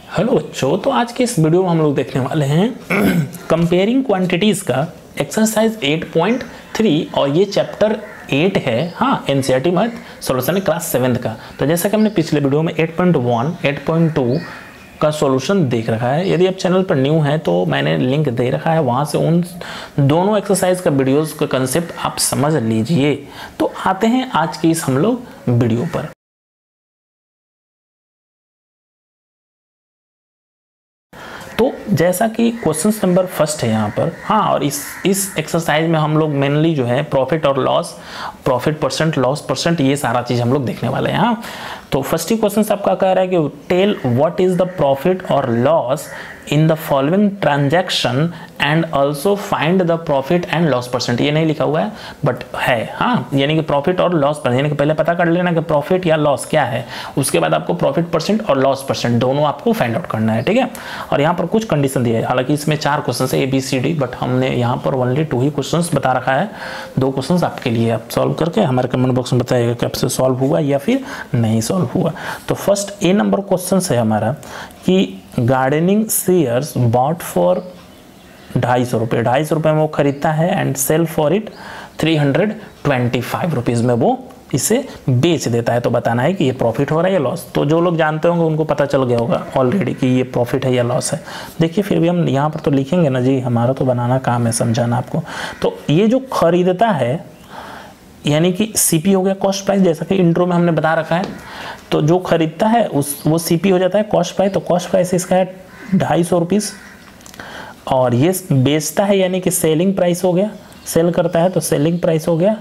Hello बच्चों, तो आज के इस वीडियो में हम लोग देखने वाले हैं कंपेयरिंग क्वांटिटीज़ का एक्सरसाइज 8.3 और ये चैप्टर 8 है। हाँ, एनसीईआरटी मैथ सॉल्यूशन क्लास 7 का। तो जैसा कि हमने पिछले वीडियो में 8.1, 8.2 का सॉल्यूशन देख रखा है। यदि आप चैनल पर न्यू हैं तो मैंने लिंक दे रखा है, वहाँ से उन दोनों एक्सरसाइज का वीडियोस का कंसेप्ट आप समझ लीजिए। तो आते हैं आज की इस हम लोग वीडियो पर। तो जैसा कि क्वेश्चन नंबर फर्स्ट है यहाँ पर, हाँ, और इस एक्सरसाइज में हम लोग मेनली जो है प्रॉफिट और loss, profit percent, loss percent, ये सारा चीज़ हम लोग देखने वाले हैं। हाँ, तो फर्स्ट ही क्वेश्चन आपका कह रहा है कि tell what is the profit और loss in the following transaction and also find the profit and loss percent. ये नहीं लिखा हुआ है बट है, हाँ, यानी कि प्रॉफिट और लॉस परसेंट, यानी कि पहले पता कर लेना कि प्रॉफिट या लॉस क्या है, उसके बाद आपको प्रॉफिट परसेंट और लॉस परसेंट दोनों आपको फाइंड आउट करना है। ठीक है, और यहाँ पर कुछ कंडीशन दिया है, हालांकि इसमें 4 क्वेश्चन है ABCD, बट हमने यहाँ पर ओनली 2 ही क्वेश्चन बता रखा है। 2 क्वेश्चन आपके लिए, आप सॉल्व करके हमारे कमेंट बॉक्स में बताइएगा कि आपसे सॉल्व हुआ या फिर नहीं सॉल्व हुआ। तो फर्स्ट A नंबर क्वेश्चन है हमारा कि गार्डनिंग शेयर्स बॉट फॉर 250 रुपये, 250 रुपये में वो खरीदता है and sell for it 325 rupees में वो इसे बेच देता है। तो बताना है कि ये प्रॉफिट हो रहा है या लॉस। तो जो लोग जानते होंगे उनको पता चल गया होगा ऑलरेडी कि ये प्रॉफिट है या लॉस है। देखिए फिर भी हम यहाँ पर तो लिखेंगे ना जी, हमारा तो बनाना काम है, समझाना आपको। तो ये जो खरीदता है यानी कि CP हो गया कॉस्ट प्राइस, जैसा कि इंट्रो में हमने बता रखा है। तो जो खरीदता है वो CP हो जाता है कॉस्ट प्राइस। तो कॉस्ट प्राइस इसका है 250 रुपीज़, और ये बेचता है यानी कि सेलिंग प्राइस हो गया, सेल करता है तो सेलिंग प्राइस हो गया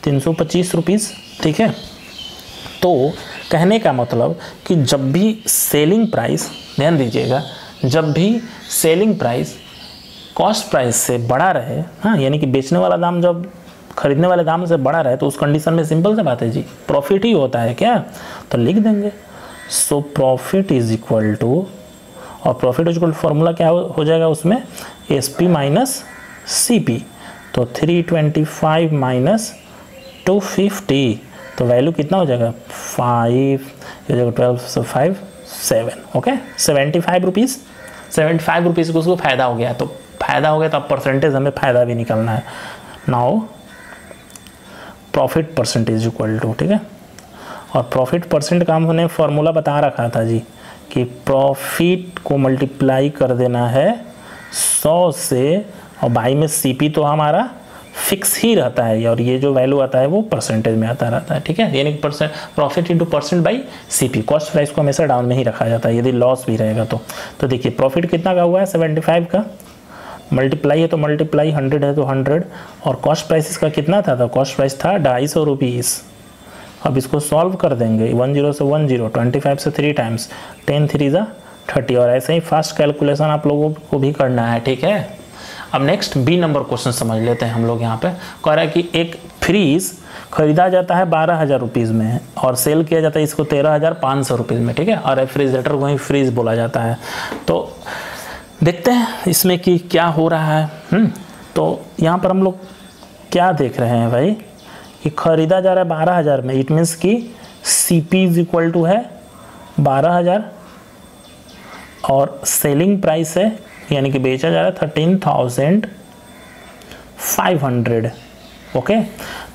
325 रुपीज़। ठीक है, तो कहने का मतलब कि जब भी सेलिंग प्राइस, ध्यान दीजिएगा, जब भी सेलिंग प्राइस कॉस्ट प्राइस से बड़ा रहे, हाँ, यानी कि बेचने वाला दाम जब खरीदने वाले दाम से बड़ा रहे, तो उस कंडीशन में सिंपल सा बात है जी, प्रॉफिट ही होता है क्या। तो लिख देंगे so profit is equal to, और profit is equal to formula क्या हो जाएगा उसमें, SP माइनस CP। तो 325 माइनस 250, तो वैल्यू कितना हो जाएगा 5, हो जाएगा 12 से 5 7। ओके, 75 रुपीज़, 75 रुपीज़ को उसको फ़ायदा हो गया। तो फ़ायदा हो गया तो अब परसेंटेज हमें फ़ायदा भी निकलना है। Now profit percentage equal to, ठीक है, और प्रॉफिट परसेंट का हमने फॉर्मूला बता रखा था जी कि प्रॉफिट को मल्टीप्लाई कर देना है 100 से, और बाई में CP तो हमारा फिक्स ही रहता है, और ये जो वैल्यू आता है वो परसेंटेज में आता रहता है। ठीक है, यानी percent, profit into percent by CP। Cost price को हमेशा डाउन में ही रखा जाता है यदि लॉस भी रहेगा तो देखिए प्रॉफिट कितना का हुआ है 75 का, मल्टीप्लाई है तो मल्टीप्लाई, 100 है तो 100, और कॉस्ट प्राइस इसका कितना था, तो कॉस्ट प्राइस था 250 रुपीज़। अब इसको सॉल्व कर देंगे, 10 से 10, 25 से 3 टाइम्स, 10 3 ज़ा 30, और ऐसे ही फास्ट कैलकुलेशन आप लोगों को भी करना है। ठीक है, अब नेक्स्ट B नंबर क्वेश्चन समझ लेते हैं हम लोग। यहाँ पे कह रहा है कि एक फ्रीज खरीदा जाता है 12,000 रुपीज़ में और सेल किया जाता है इसको 13,500 रुपीज़ में। ठीक है, और रेफ्रिजरेटर को ही फ्रीज बोला जाता है। तो देखते हैं इसमें कि क्या हो रहा है। तो यहाँ पर हम लोग क्या देख रहे हैं भाई कि खरीदा जा रहा है 12,000 में, इट मीन्स कि CP इज इक्वल टू है 12,000, और सेलिंग प्राइस है यानी कि बेचा जा रहा है 13,500। ओके,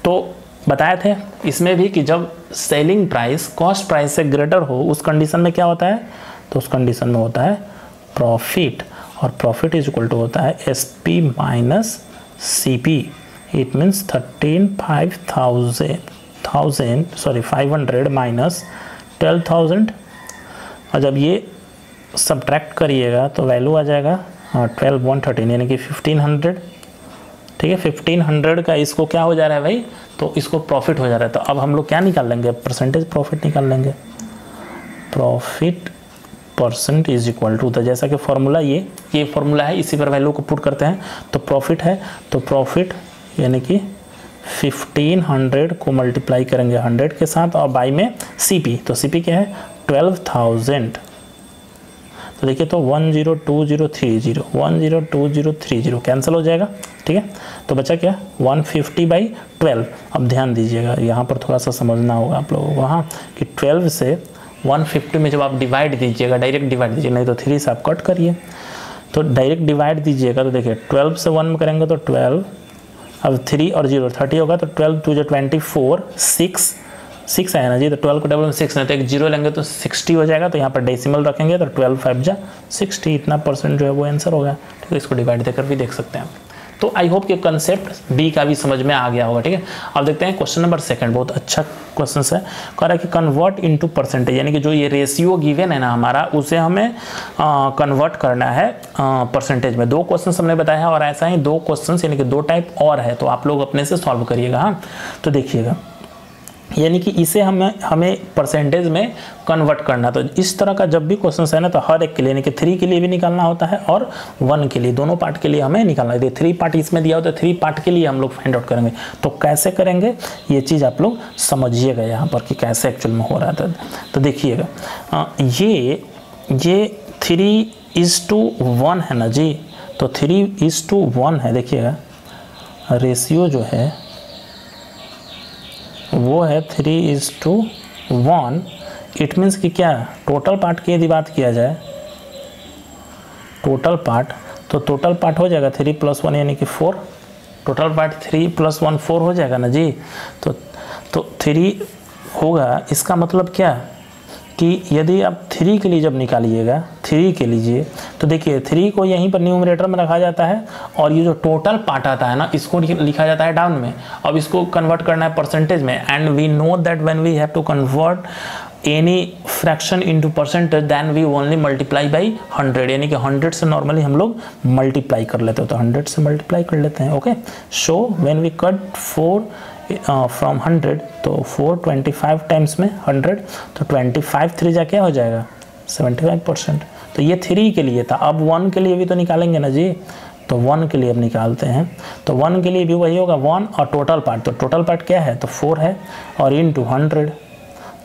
तो बताए थे इसमें भी कि जब सेलिंग प्राइस कॉस्ट प्राइस से ग्रेटर हो उस कंडीशन में क्या होता है, तो उस कंडीशन में होता है प्रॉफिट, और प्रॉफिट इज इक्वल टू होता है SP minus CP। It means 500 minus 12,000, और जब ये सब्ट्रैक्ट करिएगा तो वैल्यू आ जाएगा 12,113 यानी कि 1,500। ठीक है, 1,500 का इसको क्या हो जा रहा है भाई, तो इसको प्रॉफिट हो जा रहा है। तो अब हम लोग क्या निकाल लेंगे, परसेंटेज प्रॉफिट निकाल लेंगे। Profit percent is equal to, तो जैसा कि फॉर्मूला ये फॉर्मूला है, इसी पर वैल्यू को पुट करते हैं। तो प्रॉफिट है तो प्रॉफिट यानी कि 1,500 को मल्टीप्लाई करेंगे 100 के साथ, और बाई में CP, तो CP क्या है 12,000। तो देखिए तो 102030, 102030 कैंसिल हो जाएगा। ठीक है, तो बचा क्या 150/12। अब ध्यान दीजिएगा यहाँ पर थोड़ा सा समझना होगा आप लोगों को, हाँ, कि 12 से 150 में जब आप डिवाइड दीजिएगा, डायरेक्ट डिवाइड दीजिए, नहीं तो 3 से आप कट करिए, तो डायरेक्ट डिवाइड दीजिएगा तो देखिए 12 से 1 में करेंगे तो 12, अब 3 और 0 30 होगा, तो 12 2 24, 6 आया ना जी, तो 12 को डबल में 6 नहीं तो एक 0 लेंगे तो 60 हो जाएगा, तो यहाँ पर डेसिमल रखेंगे तो 12 5 जा 60, इतना परसेंट जो है वो आंसर होगा। ठीक है, इसको डिवाइड देकर भी देख सकते हैं। तो आई होप कि कंसेप्ट बी का भी समझ में आ गया होगा। ठीक है, अब देखते हैं क्वेश्चन नंबर 2, बहुत अच्छा क्वेश्चन है। कह रहा है कि कन्वर्ट इनटू परसेंटेज, यानी कि जो ये रेशियो गिवन है ना हमारा, उसे हमें कन्वर्ट करना है परसेंटेज में। 2 क्वेश्चन हमने बताया है और ऐसा ही 2 क्वेश्चन यानी कि 2 टाइप और है, तो आप लोग अपने से सॉल्व करिएगा। हाँ, तो देखिएगा, यानी कि इसे हमें परसेंटेज में कन्वर्ट करना। तो इस तरह का जब भी क्वेश्चन है ना, तो हर एक के लिए, यानी कि 3 के लिए भी निकालना होता है और 1 के लिए, दोनों पार्ट के लिए हमें निकालना है। 3 पार्ट इसमें दिया होता है, 3 पार्ट के लिए हम लोग फाइंड आउट करेंगे। तो कैसे करेंगे ये चीज़ आप लोग समझिएगा यहाँ पर कि कैसे एक्चुअल में हो रहा था। तो देखिएगा, ये 3:1 है ना जी, तो 3:1 है। देखिएगा रेशियो जो है वो है 3:1। इट मीन्स कि क्या, टोटल पार्ट की यदि बात किया जाए, टोटल पार्ट, तो टोटल पार्ट हो जाएगा 3 + 1 यानी कि 4। टोटल पार्ट 3 + 1 4 हो जाएगा ना जी। तो 3 होगा, इसका मतलब क्या कि यदि आप 3 के लिए जब निकालिएगा, 3 के लीजिए, तो देखिए 3 को यहीं पर न्यूमरेटर में रखा जाता है और ये जो टोटल पार्ट आता है ना, इसको लिखा जाता है डाउन में। अब इसको कन्वर्ट करना है परसेंटेज में, and we know that when we have to convert any fraction into percentage then we only multiply by 100, यानी कि 100 से नॉर्मली हम लोग मल्टीप्लाई कर लेते हैं, तो 100 से मल्टीप्लाई कर लेते हैं। Okay, so when we cut 4 from 100, तो 4 25 टाइम्स में 100, तो 25 3 जा क्या हो जाएगा 75%। तो ये 3 के लिए था। अब 1 के लिए भी तो निकालेंगे ना जी, तो 1 के लिए अब निकालते हैं। तो 1 के लिए भी वही होगा 1 और टोटल पार्ट, तो टोटल पार्ट क्या है, तो 4 है और इनटू 100,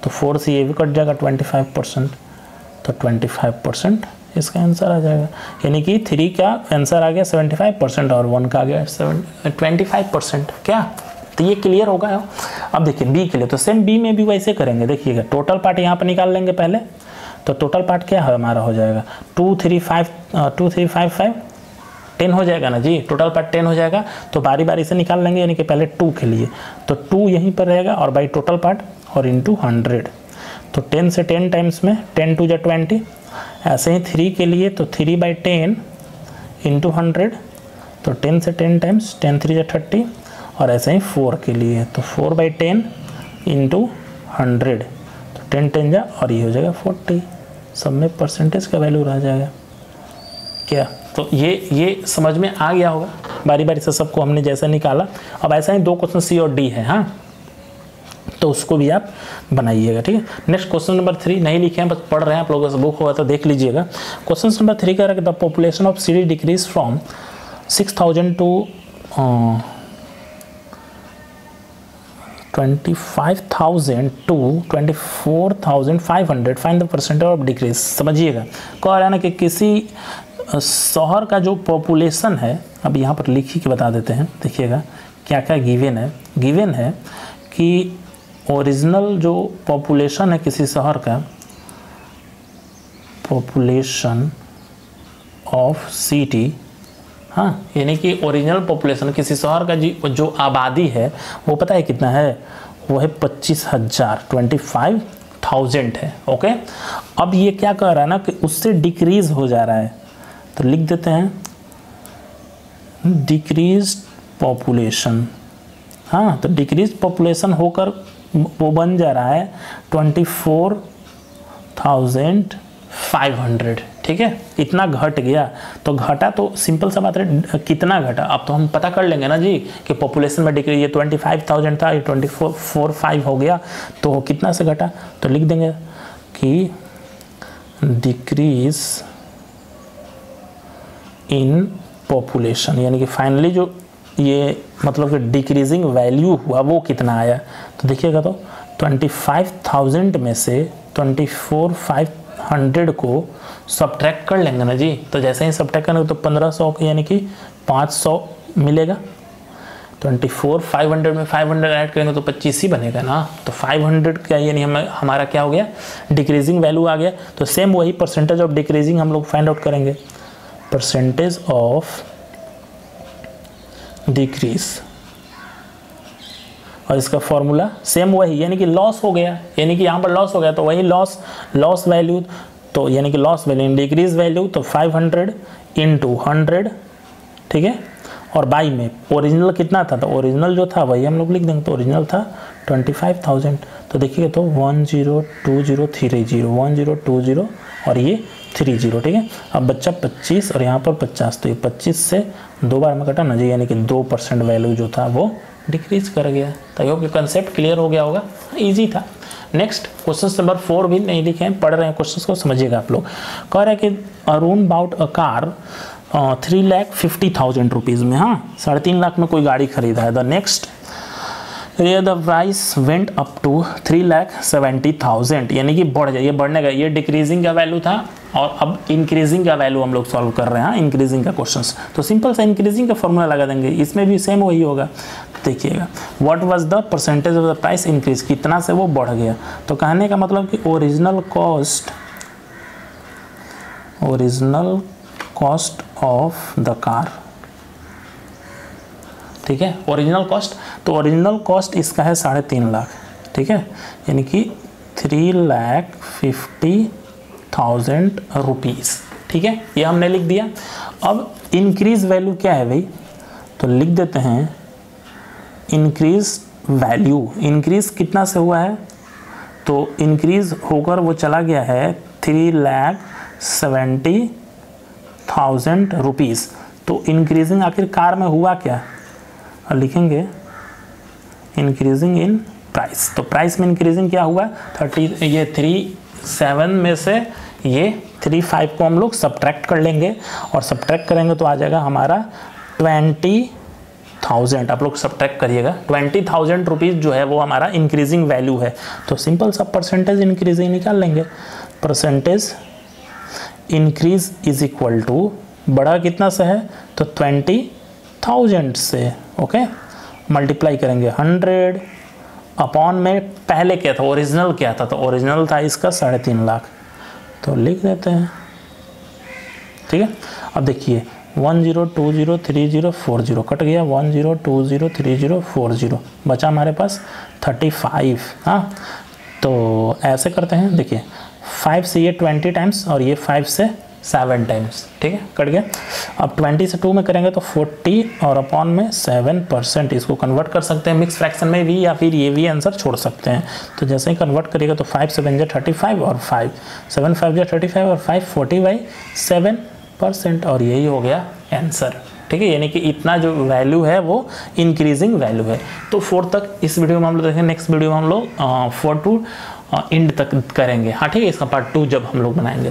तो 4 से ये भी कट जाएगा 25%, तो 25% इसका आंसर आ जाएगा। यानी कि 3 का आंसर आ गया 75% और 1 का आ गया 25%। क्या, तो ये क्लियर होगा। अब देखिए बी के लिए, तो सेम बी में भी वैसे करेंगे। देखिएगा टोटल पार्ट यहाँ पर निकाल लेंगे पहले, तो टोटल पार्ट क्या है हमारा हो जाएगा 2 3 5 10 हो जाएगा ना जी, टोटल पार्ट 10 हो जाएगा। तो बारी बारी से निकाल लेंगे, यानी कि पहले 2 के लिए, तो 2 यहीं पर रहेगा और बाई टोटल पार्ट और इनटू 100, तो 10 से 10 टाइम्स में 10 2 जा 20। ऐसे ही 3 के लिए, तो 3/10 इंटू 100, तो 10 से 10 टाइम्स 10 3 जा 30, और ऐसे ही 4 के लिए, तो 4/10 इंटू 100, तो 10 10 जा और ये हो जाएगा 40। सब में परसेंटेज का वैल्यू रह जाएगा। क्या, तो ये समझ में आ गया होगा। बारी बारी से सबको हमने जैसे निकाला। अब ऐसा ही 2 क्वेश्चन सी और डी है। हाँ, तो उसको भी आप बनाइएगा। ठीक है, नेक्स्ट क्वेश्चन नंबर 3 नहीं लिखे हैं, बस पढ़ रहे हैं, आप लोगों से बुक होगा तो देख लीजिएगा। क्वेश्चन नंबर 3 कह रहा है the population of city decrease from 6000 to 25,000 to 24,500, find the percentage of decrease. समझिएगा, कह रहा है ना कि किसी शहर का जो पॉपुलेशन है, अब यहाँ पर लिख के बता देते हैं। देखिएगा क्या क्या गिवन है। गिवन है कि ओरिजिनल जो पॉपुलेशन है किसी शहर का, पॉपुलेशन ऑफ सिटी, हाँ, यानी कि ओरिजिनल पॉपुलेशन किसी शहर का जो आबादी है वो पता है कितना है, वो है 25,000, 25,000 है। ओके, अब ये क्या कह रहा है ना कि उससे डिक्रीज हो जा रहा है, तो लिख देते हैं डिक्रीज पॉपुलेशन। हाँ, तो डिक्रीज पॉपुलेशन होकर वो बन जा रहा है 24,500। ठीक है, इतना घट गया। तो घटा तो सिंपल सा बात है, कितना घटा अब तो हम पता कर लेंगे ना जी कि पॉपुलेशन में डिक्रीज, ये 25,000 था, ये 24,500 हो गया, तो कितना से घटा, तो लिख देंगे कि डिक्रीज इन पॉपुलेशन, यानी कि फाइनली जो ये मतलब कि डिक्रीजिंग वैल्यू हुआ वो कितना आया। तो देखिएगा, तो 25,000 में से 24,500 को सब्ट्रैक्ट कर लेंगे ना जी। तो जैसे ही सब्ट्रैक्ट करेंगे तो 1500 यानी कि 500 मिलेगा। 24 500 में 500 ऐड करेंगे तो 25 ही बनेगा ना। तो 500 का यानी हमारा क्या हो गया, डिक्रीजिंग वैल्यू आ गया। तो सेम वही परसेंटेज ऑफ डिक्रीजिंग हम लोग फाइंड आउट करेंगे, परसेंटेज ऑफ डिक्रीज, और इसका फॉर्मूला सेम वही, यानी कि लॉस हो गया, यानी कि यहाँ पर लॉस हो गया तो वही लॉस वैल्यू, तो यानी कि loss value in decrease value, तो 500 इंटू 100, ठीक है। और बाई में ओरिजिनल कितना था, तो ओरिजिनल जो था वही हम लोग लिख देंगे, तो ओरिजिनल था 25,000। तो देखिए तो 102030, 1020 और ये 30, ठीक है। अब बच्चा 25 और यहाँ पर 50, तो ये 25 से 2 बार में कटा ना जी, यानी कि 2% वैल्यू जो था वो डिक्रीज कर गया। तो आई होप ये कंसेप्ट क्लियर हो गया होगा, इजी था। नेक्स्ट क्वेश्चन नंबर 4 भी नहीं लिखे हैं, पढ़ रहे हैं क्वेश्चन को, समझिएगा आप लोग। कह रहे हैं कि Arun bought a car 3,50,000 rupees में, हाँ 3.5 लाख में कोई गाड़ी खरीदा है। The next the price went up to 3,70,000, यानी कि बढ़ जाए, ये बढ़ने का, ये डिक्रीजिंग का वैल्यू था और अब इंक्रीजिंग का वैल्यू हम लोग सॉल्व कर रहे हैं, इंक्रीजिंग का क्वेश्चंस। तो सिंपल सा इंक्रीजिंग का फॉर्मूला लगा देंगे, इसमें भी सेम वही होगा। देखिएगा what was the percentage of the price increase, कितना से वो बढ़ गया। तो कहने का मतलब कि original cost of the car, ठीक है, ओरिजिनल कॉस्ट। तो ओरिजिनल कॉस्ट इसका है 3.5 लाख, ठीक है, यानी कि 3,50,000 रुपीज़, ठीक है, ये हमने लिख दिया। अब इंक्रीज वैल्यू क्या है भाई, तो लिख देते हैं इंक्रीज वैल्यू, इंक्रीज कितना से हुआ है, तो इंक्रीज होकर वो चला गया है 3,70,000 रुपीज़। तो इंक्रीजिंग आखिर कार में हुआ क्या, और लिखेंगे इंक्रीजिंग इन प्राइस। तो प्राइस में इंक्रीजिंग क्या हुआ, 37 में से ये 35 को हम लोग सब्ट्रैक्ट कर लेंगे, और सब्ट्रैक्ट करेंगे तो आ जाएगा हमारा 20,000। आप लोग सब्ट्रैक्ट करिएगा, 20,000 रुपीज़ जो है वो हमारा इंक्रीजिंग वैल्यू है। तो सिंपल सा परसेंटेज इंक्रीजिंग निकाल लेंगे, percentage increase is equal to, बड़ा कितना से है, तो 20,000 से, ओके, मल्टीप्लाई करेंगे 100 अपॉन में पहले क्या था, ओरिजिनल क्या था, तो ओरिजिनल था इसका 3.5 लाख, तो लिख देते हैं, ठीक है। अब देखिए 10203040 कट गया, 10203040 बचा हमारे पास 35, हाँ। तो ऐसे करते हैं, देखिए 5 से ये 20 टाइम्स और ये 5 से 7 टाइम्स, ठीक है, कट गया। अब 20 से 2 में करेंगे तो 40 और अपॉन में 7%, इसको कन्वर्ट कर सकते हैं मिक्स फ्रैक्शन में भी, या फिर ये भी आंसर छोड़ सकते हैं। तो जैसे ही कन्वर्ट करिएगा तो 5 7 जा 35 और 5 7 5 जा 35 और 5 40/7%, और यही हो गया आंसर, ठीक है। यानी कि इतना जो वैल्यू है वो इंक्रीजिंग वैल्यू है। तो 4 तक इस वीडियो में हम लोग देखेंगे, नेक्स्ट वीडियो में हम लोग 4 टू एंड तक करेंगे, हाँ ठीक है, इसका पार्ट 2 जब हम लोग बनाएंगे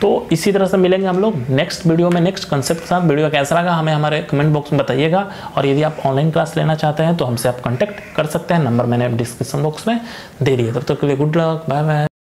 तो इसी तरह से मिलेंगे हम लोग नेक्स्ट वीडियो में, नेक्स्ट कंसेप्ट के साथ। वीडियो कैसा लगा हमें हमारे कमेंट बॉक्स में बताइएगा, और यदि आप ऑनलाइन क्लास लेना चाहते हैं तो हमसे आप कांटेक्ट कर सकते हैं, नंबर मैंने डिस्क्रिप्शन बॉक्स में दे दिया। तब तक के लिए गुड लक, बाय बाय।